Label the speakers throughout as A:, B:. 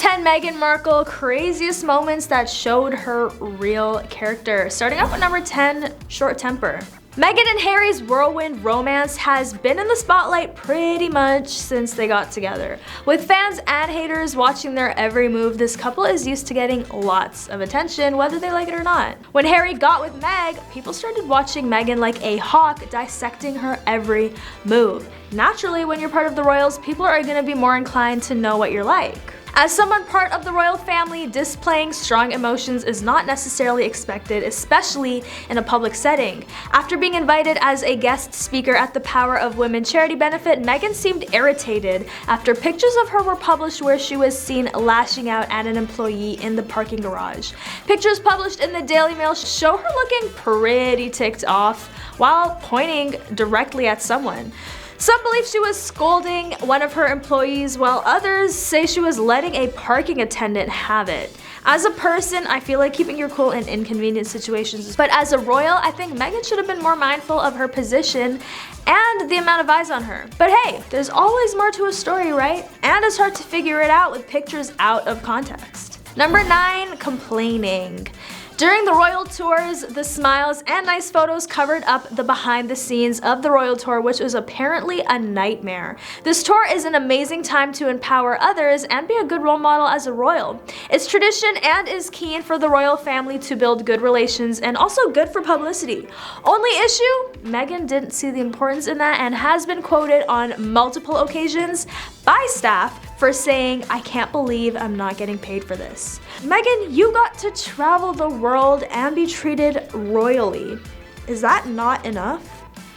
A: 10, Meghan Markle, craziest moments that showed her real character. Starting off with number 10, short temper. Meghan and Harry's whirlwind romance has been in the spotlight pretty much since they got together. With fans and haters watching their every move, this couple is used to getting lots of attention, whether they like it or not. When Harry got with Meg, people started watching Meghan like a hawk, dissecting her every move. Naturally, when you're part of the royals, people are going to be more inclined to know what you're like. As someone part of the royal family, displaying strong emotions is not necessarily expected, especially in a public setting. After being invited as a guest speaker at the Power of Women charity benefit, Meghan seemed irritated after pictures of her were published where she was seen lashing out at an employee in the parking garage. Pictures published in the Daily Mail show her looking pretty ticked off while pointing directly at someone. Some believe she was scolding one of her employees, while others say she was letting a parking attendant have it. As a person, I feel like keeping your cool in inconvenient situations, but as a royal, I think Meghan should have been more mindful of her position and the amount of eyes on her. But hey, there's always more to a story, right? And it's hard to figure it out with pictures out of context. Number 9, complaining. During the royal tours, the smiles and nice photos covered up the behind the scenes of the royal tour, which was apparently a nightmare. This tour is an amazing time to empower others and be a good role model as a royal. It's tradition and is keen for the royal family to build good relations and also good for publicity. Only issue? Meghan didn't see the importance in that and has been quoted on multiple occasions by staff for saying, "I can't believe I'm not getting paid for this." Meghan, you got to travel the world and be treated royally. Is that not enough?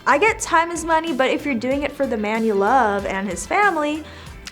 A: I get time is money, but if you're doing it for the man you love and his family,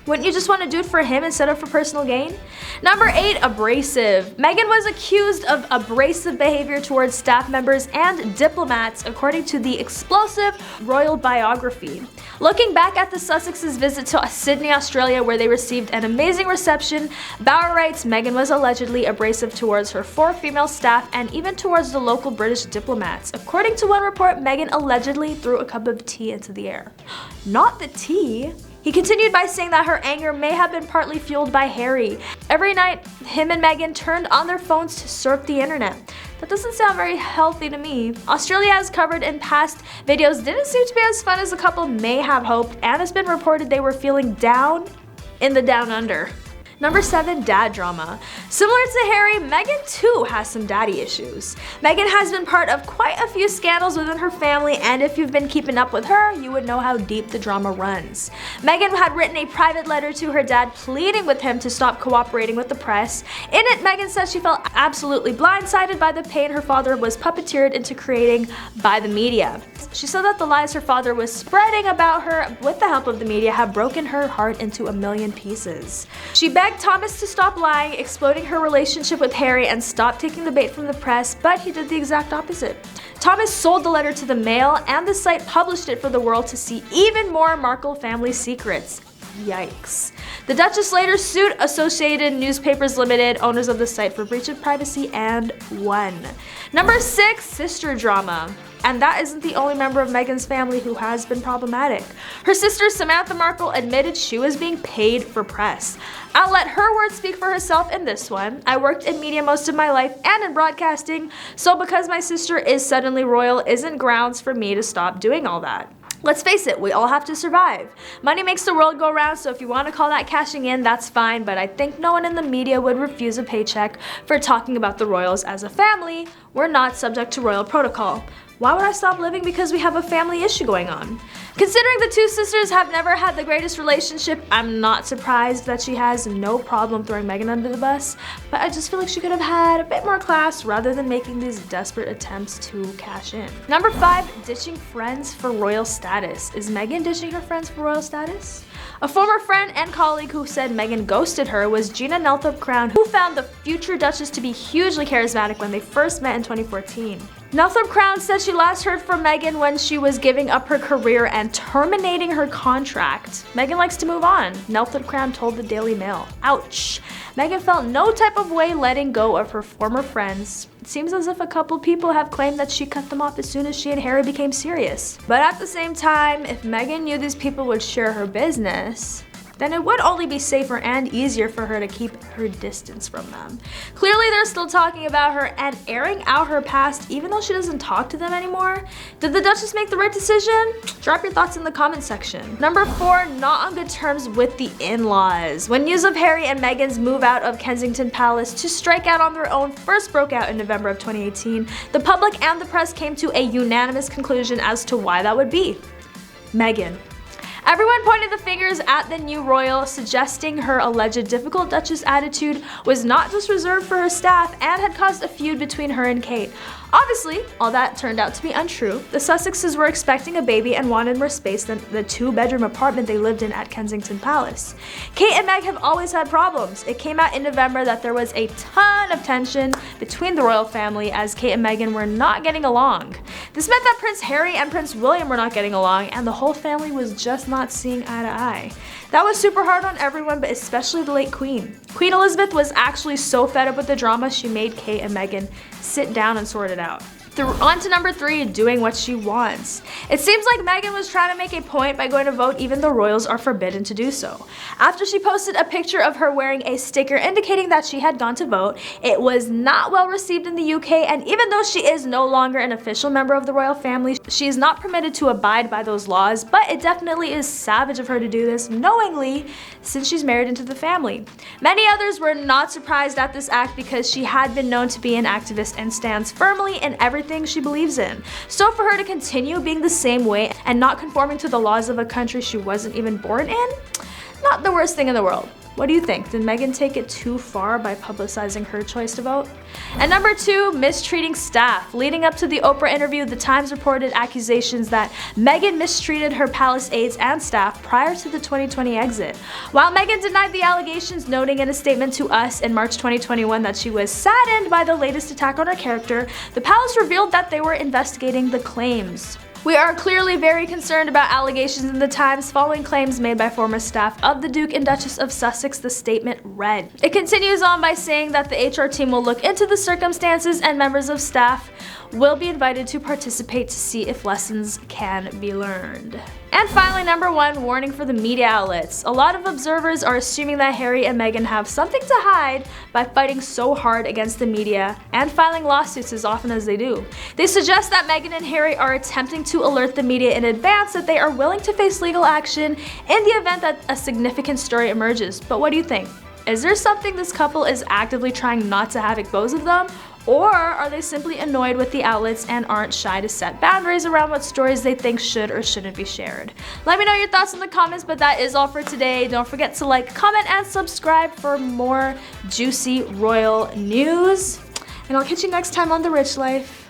A: wouldn't you just want to do it for him instead of for personal gain? Number 8, abrasive. Meghan was accused of abrasive behavior towards staff members and diplomats, according to the explosive royal biography. Looking back at the Sussexes' visit to Sydney, Australia, where they received an amazing reception, Bauer writes Meghan was allegedly abrasive towards her 4 female staff and even towards the local British diplomats. According to one report, Meghan allegedly threw a cup of tea into the air. Not the tea. He continued by saying that her anger may have been partly fueled by Harry. Every night, him and Meghan turned on their phones to surf the internet. That doesn't sound very healthy to me. Australia, as covered in past videos, didn't seem to be as fun as the couple may have hoped, and it's been reported they were feeling down in the down under. Number 7, dad drama. Similar to Harry, Meghan too has some daddy issues. Meghan has been part of quite a few scandals within her family, and if you've been keeping up with her, you would know how deep the drama runs. Meghan had written a private letter to her dad pleading with him to stop cooperating with the press. In it, Meghan said she felt absolutely blindsided by the pain her father was puppeteered into creating by the media. She said that the lies her father was spreading about her with the help of the media have broken her heart into a million pieces. She begged Thomas to stop lying, exploding her relationship with Harry, and stop taking the bait from the press, but he did the exact opposite. Thomas sold the letter to the Mail, and the site published it for the world to see even more Markle family secrets. Yikes. The Duchess later sued Associated Newspapers Limited, owners of the site, for breach of privacy and won. Number 6, sister drama. And that isn't the only member of Meghan's family who has been problematic. Her sister Samantha Markle admitted she was being paid for press. I'll let her words speak for herself in this one. "I worked in media most of my life and in broadcasting, so because my sister is suddenly royal isn't grounds for me to stop doing all that. Let's face it, we all have to survive. Money makes the world go round, so if you want to call that cashing in, that's fine, but I think no one in the media would refuse a paycheck for talking about the royals as a family. We're not subject to royal protocol. Why would I stop living because we have a family issue going on?" Considering the two sisters have never had the greatest relationship, I'm not surprised that she has no problem throwing Meghan under the bus, but I just feel like she could have had a bit more class rather than making these desperate attempts to cash in. Number 5, ditching friends for royal status. Is Meghan ditching her friends for royal status? A former friend and colleague who said Meghan ghosted her was Gina Nelthorpe-Crown, who found the future Duchess to be hugely charismatic when they first met in 2014. Nelthorpe-Crown said she last heard from Meghan when she was giving up her career and terminating her contract. Meghan likes to move on, Nelthorpe-Crown told the Daily Mail. Ouch. Meghan felt no type of way letting go of her former friends. It seems as if a couple people have claimed that she cut them off as soon as she and Harry became serious. But at the same time, if Meghan knew these people would share her business, then it would only be safer and easier for her to keep her distance from them. Clearly, they're still talking about her and airing out her past even though she doesn't talk to them anymore. Did the Duchess make the right decision? Drop your thoughts in the comment section. Number 4, not on good terms with the in-laws. When news of Harry and Meghan's move out of Kensington Palace to strike out on their own first broke out in November of 2018, the public and the press came to a unanimous conclusion as to why that would be. Meghan. Everyone pointed the fingers at the new royal, suggesting her alleged difficult Duchess attitude was not just reserved for her staff and had caused a feud between her and Kate. Obviously, all that turned out to be untrue. The Sussexes were expecting a baby and wanted more space than the 2-bedroom apartment they lived in at Kensington Palace. Kate and Meg have always had problems. It came out in November that there was a ton of tension between the royal family as Kate and Meghan were not getting along. This meant that Prince Harry and Prince William were not getting along and the whole family was just not seeing eye to eye. That was super hard on everyone, but especially the late Queen. Queen Elizabeth was actually so fed up with the drama she made Kate and Meghan sit down and sort it out. On to number 3, doing what she wants. It seems like Meghan was trying to make a point by going to vote even though royals are forbidden to do so. After she posted a picture of her wearing a sticker indicating that she had gone to vote, it was not well received in the UK, and even though she is no longer an official member of the royal family, she is not permitted to abide by those laws, but it definitely is savage of her to do this knowingly since she's married into the family. Many others were not surprised at this act because she had been known to be an activist and stands firmly in everything she believes in. So for her to continue being the same way and not conforming to the laws of a country she wasn't even born in, not the worst thing in the world. What do you think? Did Meghan take it too far by publicizing her choice to vote? And number 2, mistreating staff. Leading up to the Oprah interview, the Times reported accusations that Meghan mistreated her palace aides and staff prior to the 2020 exit. While Meghan denied the allegations, noting in a statement to us in March 2021 that she was saddened by the latest attack on her character, the palace revealed that they were investigating the claims. We are clearly very concerned about allegations in the Times following claims made by former staff of the Duke and Duchess of Sussex, the statement read. It continues on by saying that the HR team will look into the circumstances and members of staff will be invited to participate to see if lessons can be learned. And finally, number 1, warning for the media outlets. A lot of observers are assuming that Harry and Meghan have something to hide by fighting so hard against the media and filing lawsuits as often as they do. They suggest that Meghan and Harry are attempting to alert the media in advance that they are willing to face legal action in the event that a significant story emerges. But what do you think? Is there something this couple is actively trying not to have exposed of them? Or are they simply annoyed with the outlets and aren't shy to set boundaries around what stories they think should or shouldn't be shared? Let me know your thoughts in the comments, but that is all for today. Don't forget to like, comment, and subscribe for more juicy royal news. And I'll catch you next time on The Rich Life.